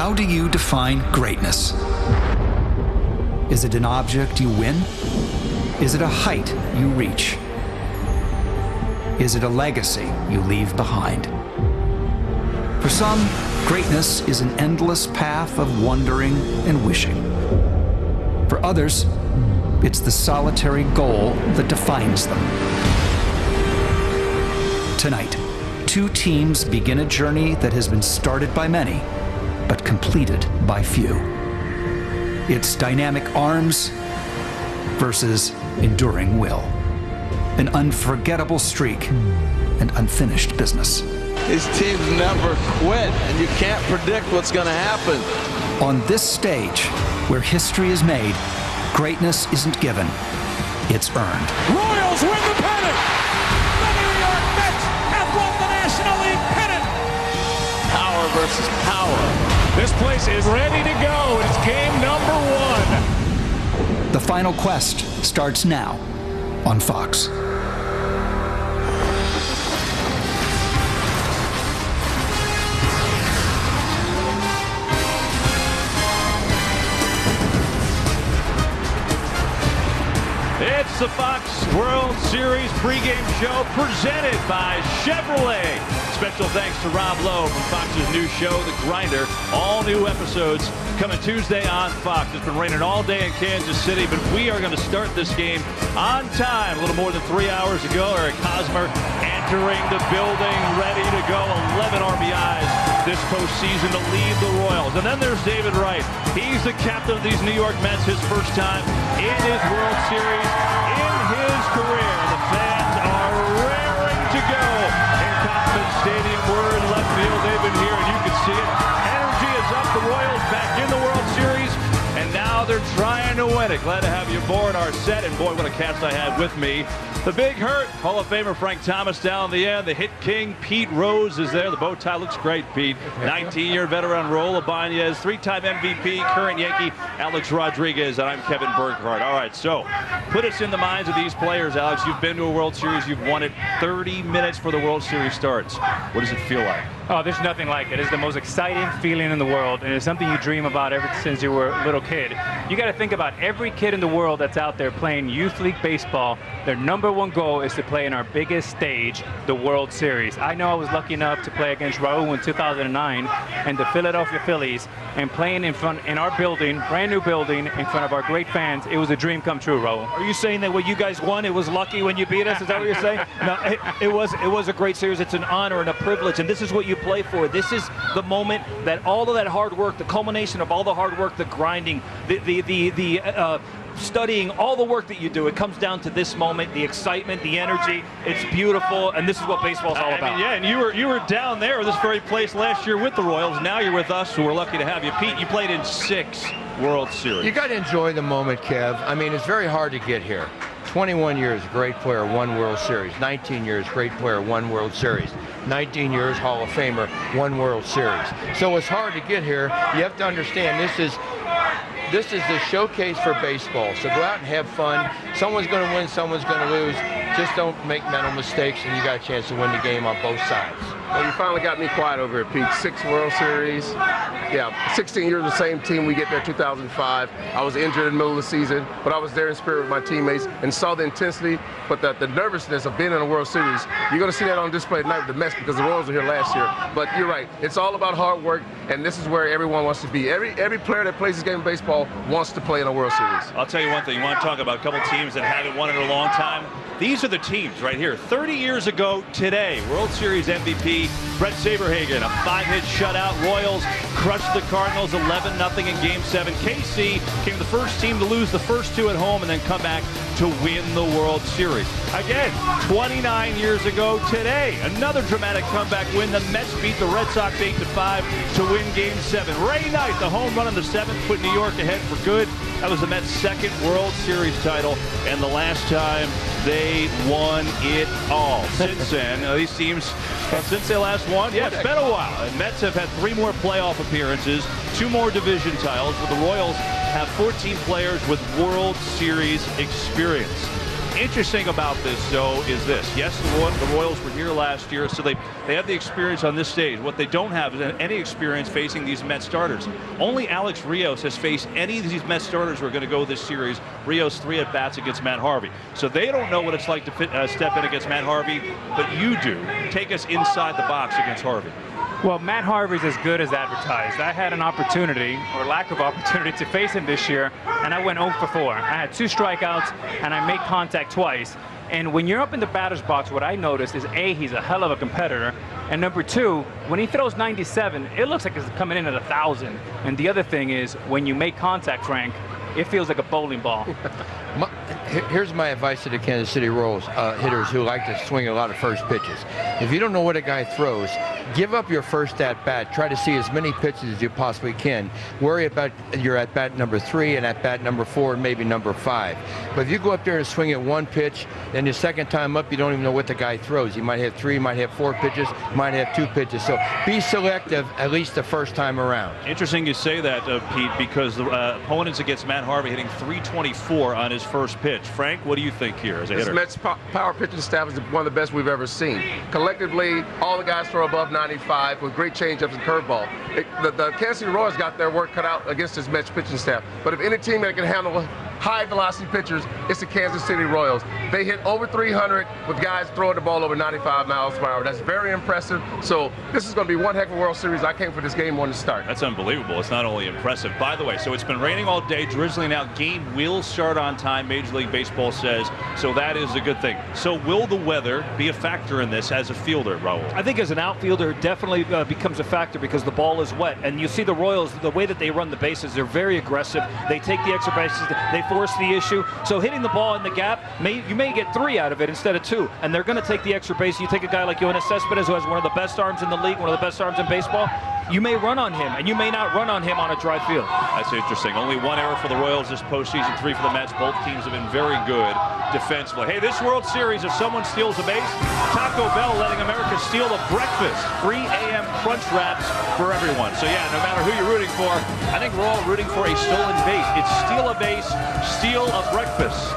How do you define greatness? Is it an object you win? Is it a height you reach? Is it a legacy you leave behind? For some, greatness is an endless path of wondering and wishing. For others, it's the solitary goal that defines them. Tonight, two teams begin a journey that has been started by many, but completed by few. It's dynamic arms versus enduring will. An unforgettable streak and unfinished business. These teams never quit, and you can't predict what's going to happen. On this stage, where history is made, greatness isn't given, it's earned. Royals win the pennant! The New York Mets have won the National League pennant! Power versus power. This place is ready to go. It's game number 1. The final quest starts now on Fox. It's the Fox World Series pregame show presented by Chevrolet. Special thanks to Rob Lowe from Fox's new show, The Grinder. All new episodes coming Tuesday on Fox. It's been raining all day in Kansas City, but we are going to start this game on time. A little more than 3 hours ago, Eric Hosmer entering the building, ready to go. 11 RBIs this postseason to lead the Royals. And then there's David Wright. He's the captain of these New York Mets, his first time in his World Series in his career. The fans are raring to go in Kauffman Stadium. We're in left field. They've been here, and you can see it. Energy is up. The Royals back in the World Series, and now they're trying to win it. Glad to have you aboard our set, and boy, what a cast I had with me. The Big Hurt, Hall of Famer Frank Thomas down the end. The hit king, Pete Rose, is there. The bow tie looks great, Pete. 19-year veteran, Raul Ibanez, 3-time MVP, current Yankee, Alex Rodriguez, and I'm Kevin Burkhardt. All right, so put us in the minds of these players, Alex. You've been to a World Series. You've won it. 30 minutes for the World Series starts. What does it feel like? Oh, there's nothing like it. It's the most exciting feeling in the world, and it's something you dream about ever since you were a little kid. You got to think about every kid in the world that's out there playing youth league baseball. Their number one goal is to play in our biggest stage, the World Series. I know I was lucky enough to play against Raul in 2009 and the Philadelphia Phillies, and playing in our building, brand new building, in front of our great fans. It was a dream come true, Raul. Are you saying that when you guys won, it was lucky when you beat us? Is that what you're saying? No, it was a great series. It's an honor and a privilege, and this is what you play for. This is the moment that all of that hard work, the culmination of all the hard work, the grinding, the studying, all the work that you do, it comes down to this moment, the excitement, the energy. It's beautiful, and this is what baseball's all about. I mean, yeah, and you were down there, this very place last year with the Royals. Now you're with us, so we're lucky to have you. Pete, you played in 6 World Series. You got to enjoy the moment, Kev. I mean, it's very hard to get here. 21 years, great player, 1 World Series. 19 years, great player, 1 World Series. 19 years, Hall of Famer, 1 World Series. So it's hard to get here. You have to understand this is the showcase for baseball. So go out and have fun. Someone's going to win, someone's going to lose. Just don't make mental mistakes, and you got a chance to win the game on both sides. Well, you finally got me quiet over here, Pete. 6 World Series. Yeah, 16 years of the same team. We get there 2005. I was injured in the middle of the season, but I was there in spirit with my teammates and saw the intensity, but the nervousness of being in a World Series. You're going to see that on display tonight with the Mets because the Royals were here last year. But you're right. It's all about hard work, and this is where everyone wants to be. Every player that plays this game of baseball wants to play in a World Series. I'll tell you one thing. You want to talk about a couple teams that haven't won in a long time? These are the teams right here. 30 years ago today, World Series MVP Brett Saberhagen, a 5-hit shutout. Royals crushed the Cardinals 11-0 in Game 7. KC became the first team to lose the first 2 at home and then come back to win the World Series. Again, 29 years ago today, another dramatic comeback win. The Mets beat the Red Sox 8-5 to win Game 7. Ray Knight, the home run in the 7th, put New York ahead for good. That was the Mets' 2nd World Series title, and the last time they won it all. Since then, these teams, since they last won, yeah, it's been a while. And Mets have had 3 more playoff appearances, 2 more division titles, but the Royals have 14 players with World Series experience. Interesting about this, though, is this. Yes, the Royals were here last year, so they have the experience on this stage. What they don't have is any experience facing these Mets starters. Only Alex Rios has faced any of these Mets starters who are going to go this series. Rios 3 at-bats against Matt Harvey. So they don't know what it's like to step in against Matt Harvey, but you do. Take us inside the box against Harvey. Well, Matt Harvey's as good as advertised. I had an opportunity, or lack of opportunity, to face him this year, and I went 0 for 4. I had 2 strikeouts, and I made contact twice. And when you're up in the batter's box, what I noticed is, A, he's a hell of a competitor, and number 2, when he throws 97, it looks like it's coming in at 1,000. And the other thing is, when you make contact, Frank, it feels like a bowling ball. Here's my advice to the Kansas City Royals hitters who like to swing a lot of first pitches. If you don't know what a guy throws, give up your first at-bat. Try to see as many pitches as you possibly can. Worry about your at-bat number 3 and at-bat number 4 and maybe number 5. But if you go up there and swing at 1 pitch, then the second time up, you don't even know what the guy throws. You might have 3, might have 4 pitches, might have 2 pitches. So be selective at least the first time around. Interesting you say that, Pete, because the opponents against Matt Harvey hitting .324 on his first pitch. Frank, what do you think here as a hitter? This Mets power pitching staff is one of the best we've ever seen. Collectively, all the guys throw above 95 with great changeups and curveball. The Kansas City Royals got their work cut out against this Mets pitching staff. But if any team that can handle high velocity pitchers, it's the Kansas City Royals. They hit over 300 with guys throwing the ball over 95 miles per hour. That's very impressive. So this is going to be one heck of a World Series. I came for this game one to start. That's unbelievable. It's not only impressive. By the way, so it's been raining all day. Drizzling out. Game will start on time, Major League Baseball says. So that is a good thing. So will the weather be a factor in this as a fielder, Raul? I think as an outfielder, it definitely becomes a factor because the ball is wet. And you see the Royals, the way that they run the bases, they're very aggressive. They take the extra bases. They force the issue. So hitting the ball in the gap, you may get 3 out of it instead of 2. And they're going to take the extra base. You take a guy like Yoenis Cespedes, who has one of the best arms in the league, one of the best arms in baseball. You may run on him, and you may not run on him on a dry field. That's interesting. Only 1 error for the Royals this postseason, 3 for the Mets. Both teams have been very good defensively. Hey, this World Series, if someone steals a base, Taco Bell letting America steal a breakfast. 3 a.m. crunch wraps for everyone. So yeah, no matter who you're rooting for, I think we're all rooting for a stolen base. It's steal a base, steal a breakfast.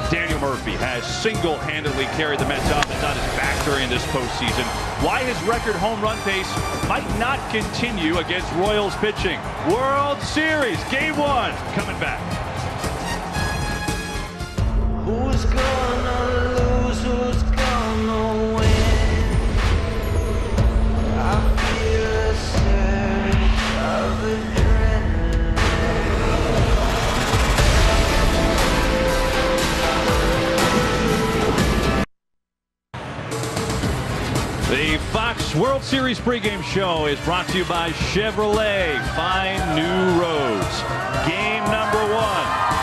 Daniel Murphy has single-handedly carried the Mets up and done his back during this postseason. Why his record home run pace might not continue against Royals pitching. World Series, Game 1, coming back. Who's gonna lose? Who's gonna win? I feel a surge of adrenaline. The Fox World Series pregame show is brought to you by Chevrolet. Find new roads. Game number 1,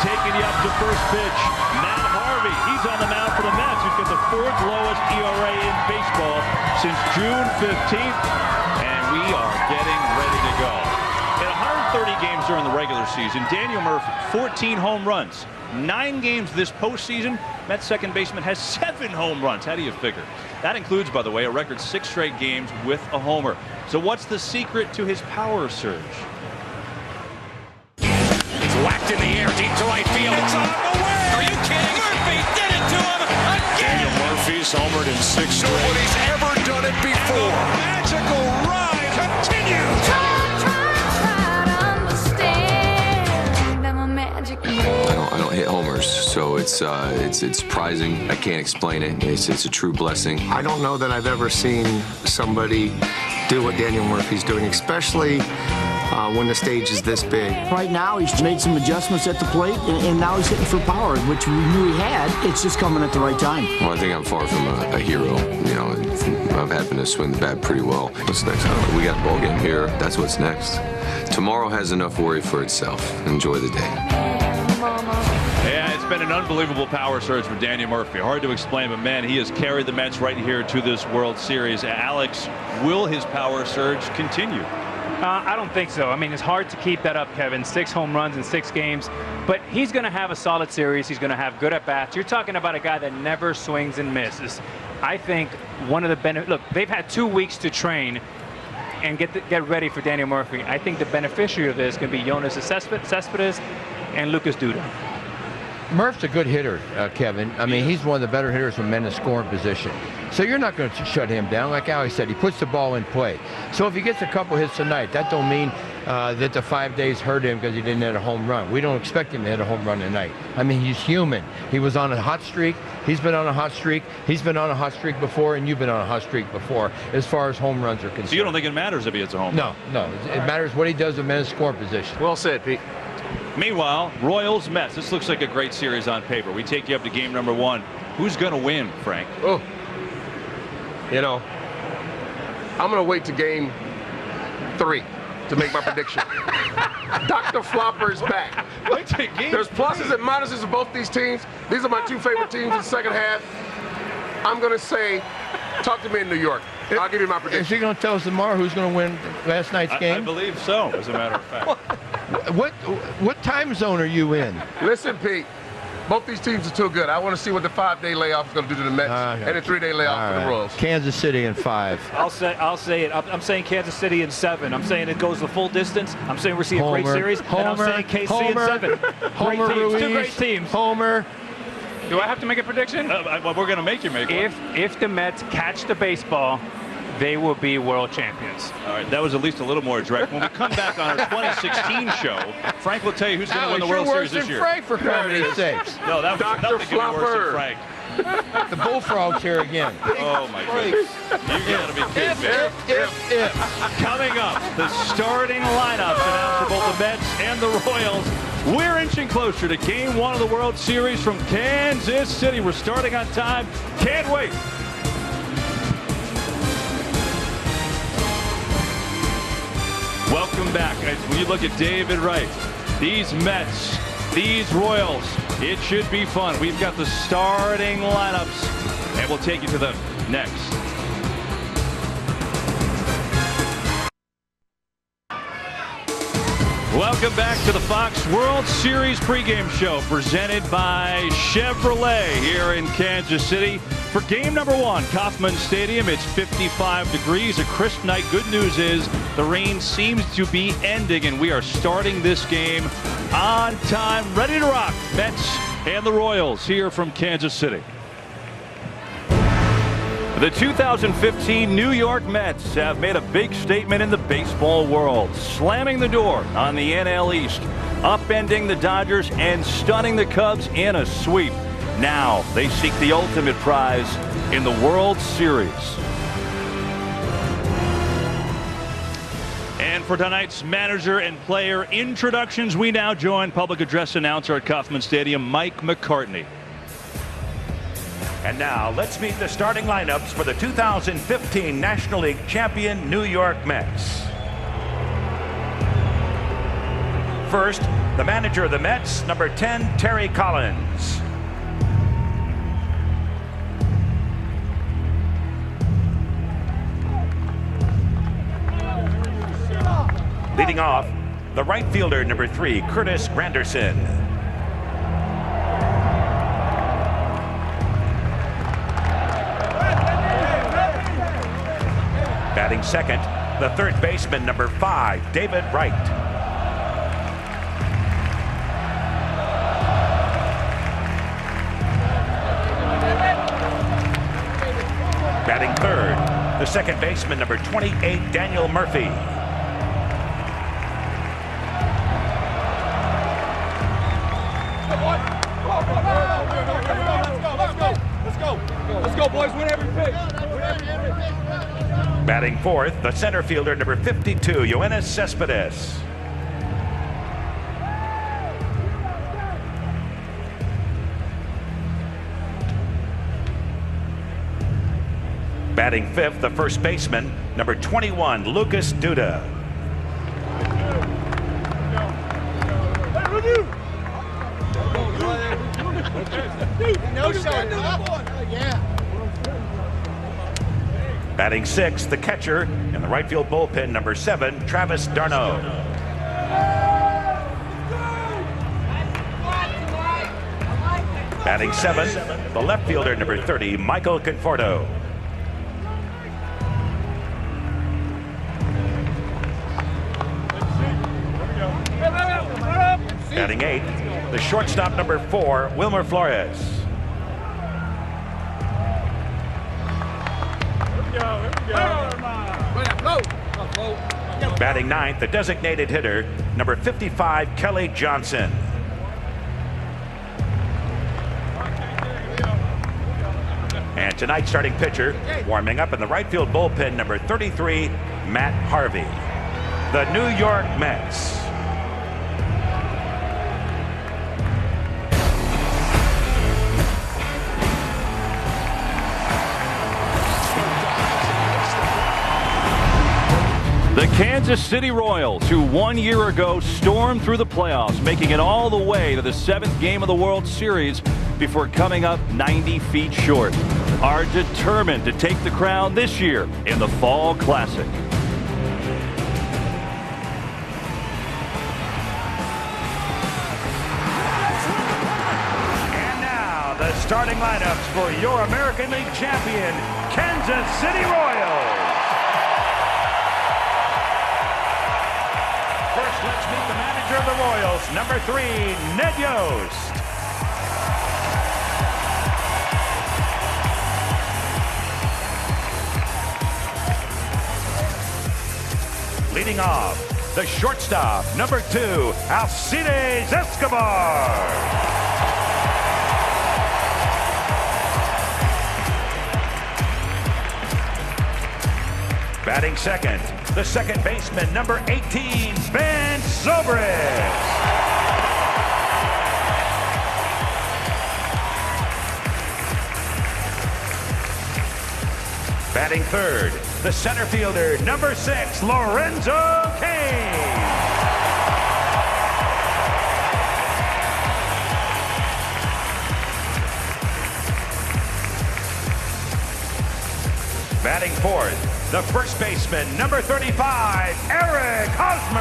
taking you up to first pitch. Matt Harvey, he's on the mound for the Mets, who's got the 4th lowest ERA in baseball since June 15th, and we are getting ready to go. In 130 games during the regular season, Daniel Murphy, 14 home runs. 9 games this postseason, Mets second baseman has 7 home runs. How do you figure? That includes, by the way, a record 6 straight games with a homer. So what's the secret to his power surge? It's whacked in the air, deep to right field. It's on the way. Are you kidding? Murphy did it to him again. Daniel Murphy's homered in 6 straight. Nobody's ever done it before. And the magical ride continues. I don't hit homers, so it's surprising. I can't explain it. It's a true blessing. I don't know that I've ever seen somebody do what Daniel Murphy's doing, especially when the stage is this big. Right now, he's made some adjustments at the plate, and now he's hitting for power, which we knew he had. It's just coming at the right time. Well, I think I'm far from a hero. You know, I've happened to swing the bat pretty well. What's next? We got a ball game here. That's what's next. Tomorrow has enough worry for itself. Enjoy the day. Yeah, it's been an unbelievable power surge for Daniel Murphy. Hard to explain, but man, he has carried the Mets right here to this World Series. Alex, will his power surge continue? I don't think so. I mean, it's hard to keep that up, Kevin. 6 home runs in 6 games. But he's going to have a solid series. He's going to have good at-bats. You're talking about a guy that never swings and misses. I think one of the benefits... Look, they've had 2 weeks to train and get ready for Daniel Murphy. I think the beneficiary of this can be Yoenis Cespedes and Lucas Duda. Murph's a good hitter, Kevin. I mean, he's one of the better hitters when men in scoring position. So you're not going to shut him down. Like Ali said, he puts the ball in play. So if he gets a couple hits tonight, that don't mean that the 5 days hurt him because he didn't hit a home run. We don't expect him to hit a home run tonight. I mean, he's human. He was on a hot streak. He's been on a hot streak. He's been on a hot streak before, and you've been on a hot streak before as far as home runs are concerned. So you don't think it matters if he hits a home run? No. It matters what he does with men in scoring position. Well said, Pete. Meanwhile, Royals Mets. This looks like a great series on paper. We take you up to game number 1. Who's going to win, Frank? Oh, you know, I'm going to wait to game 3 to make my prediction. Dr. Flopper is back. Wait till game There's pluses and minuses of both these teams. These are my 2 favorite teams in the second half. I'm going to say, talk to me in New York. I'll give you my prediction. Is he going to tell us tomorrow who's going to win last night's game? I believe so, as a matter of fact. What time zone are you in? Listen, Pete, both these teams are too good. I want to see what the 5-day layoff is going to do to the Mets and the 3-day layoff for the Royals. Kansas City in 5. I'll say it. I'm saying Kansas City in 7. I'm saying it goes the full distance. I'm saying we're seeing a great series. And I'm saying KC in 7. Homer Great teams, Ruiz, 2 great teams. Homer. Do I have to make a prediction? Well, we're going to make you make one. If the Mets catch the baseball, they will be world champions. All right, that was at least a little more direct. When we come back on our 2016 show, Frank will tell you who's going to win the World Series this year. Frank, for crying sakes. No, that was Dr. nothing could be worse than Frank. The Bullfrogs here again. Oh, my goodness. You got to be kidding me. Coming up, the starting lineups announced for both the Mets and the Royals. We're inching closer to Game 1 of the World Series from Kansas City. We're starting on time. Can't wait. Welcome back. When you look at David Wright, these Mets, these Royals, it should be fun. We've got the starting lineups, and we'll take you to them next. Welcome back to the Fox World Series pregame show presented by Chevrolet here in Kansas City. For game number 1, Kauffman Stadium, it's 55 degrees, a crisp night. Good news is the rain seems to be ending, and we are starting this game on time, ready to rock. Mets and the Royals here from Kansas City. The 2015 New York Mets have made a big statement in the baseball world, slamming the door on the NL East, upending the Dodgers and stunning the Cubs in a sweep. Now they seek the ultimate prize in the World Series. And for tonight's manager and player introductions, we now join public address announcer at Kauffman Stadium, Mike McCartney. And now let's meet the starting lineups for the 2015 National League champion New York Mets. First, the manager of the Mets, number 10, Terry Collins. Leading off, the right fielder, number 3, Curtis Granderson. Batting second, the third baseman, number 5, David Wright. Batting third, the second baseman, number 28, Daniel Murphy. Let's go, boys. Win every pitch. Batting fourth, the center fielder, number 52, Yoenis Cespedes. Batting fifth, the first baseman, number 21, Lucas Duda. Batting sixth, the catcher in the right field bullpen, number 7, Travis d'Arnaud. Batting seventh, the left fielder, number 30, Michael Conforto. Batting eighth, the shortstop, number 4, Wilmer Flores. Batting ninth, the designated hitter, number 55, Kelly Johnson. And tonight's starting pitcher, warming up in the right field bullpen, number 33, Matt Harvey. The New York Mets. The Kansas City Royals, who 1 year ago stormed through the playoffs, making it all the way to the 7th game of the World Series before coming up 90 feet short, are determined to take the crown this year in the Fall Classic. And now the starting lineups for your American League champion, Kansas City Royals. First, let's meet the manager of the Royals, number 3, Ned Yost. Leading off, the shortstop, number 2, Alcides Escobar. Batting second, the second baseman, number 18, Ben Zobrist. Batting third, the center fielder, number 6, Lorenzo Cain. Batting fourth, the first baseman, number 35, Eric Hosmer.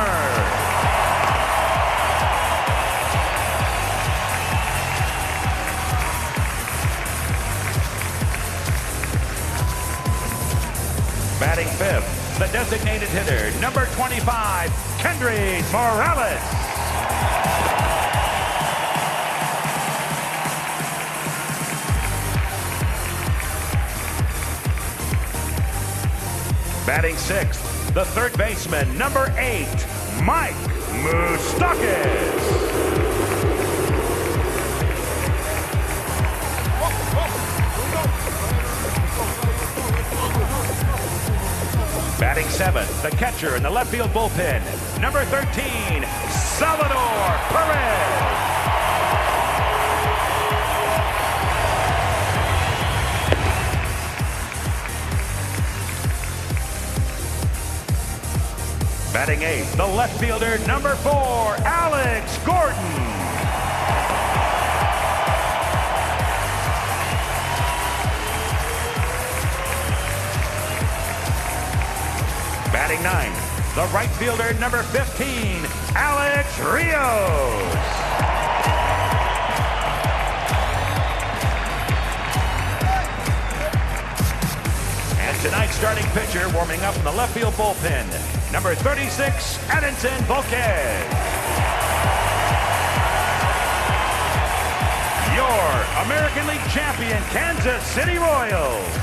Batting fifth, the designated hitter, number 25, Kendrys Morales. Batting sixth, the third baseman, number 8, Mike Moustakas. Batting seventh, the catcher in the left field bullpen, number 13, Salvador Perez. Batting eighth, the left fielder, number 4, Alex Gordon. Batting ninth, the right fielder, number 15, Alex Rios. And tonight's starting pitcher warming up in the left field bullpen, number 36, Edinson Volquez. Your American League champion, Kansas City Royals.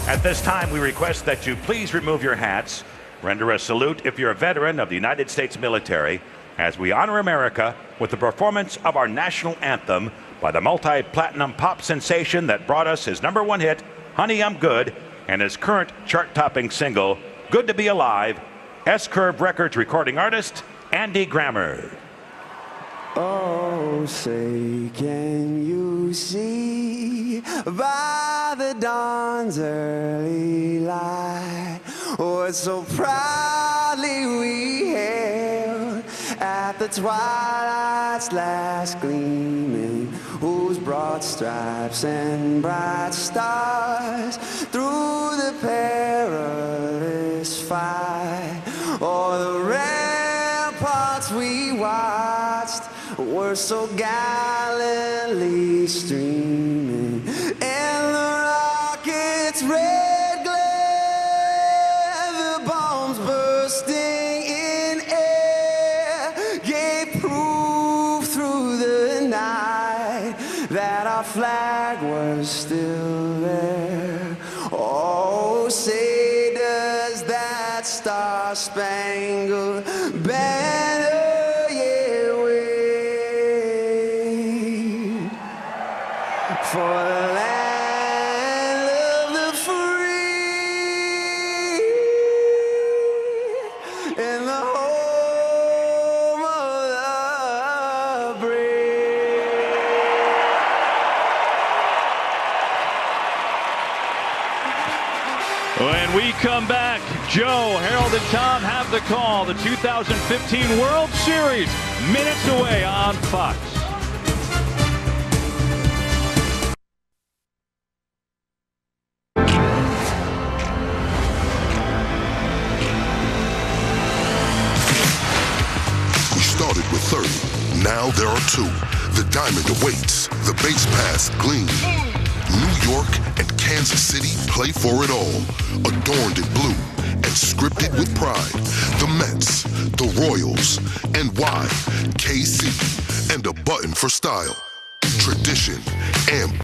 At this time, we request that you please remove your hats, render a salute if you're a veteran of the United States military, as we honor America with the performance of our national anthem by the multi-platinum pop sensation that brought us his #1 hit, Honey, I'm Good, and his current chart-topping single, Good to Be Alive, S-Curve Records recording artist, Andy Grammer. Oh, say, can you see by the dawn's early light what so proudly we hailed at the twilight's last gleaming, whose broad stripes and bright stars through the perilous fight o'er the ramparts we watched were so gallant silently streaming, and the rocket's red glare, the bombs bursting in air, gave proof through the night that our flag was still there. Oh, say does that star-spangled banner yet wave for the land of the free and the home of the brave. When we come back, Joe, Harold, and Tom have the call. The 2015 World Series, minutes away on Fox. We started with 30. Now there are 2. The diamond awaits. The base pass gleams. New York and Kansas City play for it all, adorned in blue and scripted with pride. The Mets, the Royals, and why KC, and a button for style, tradition, and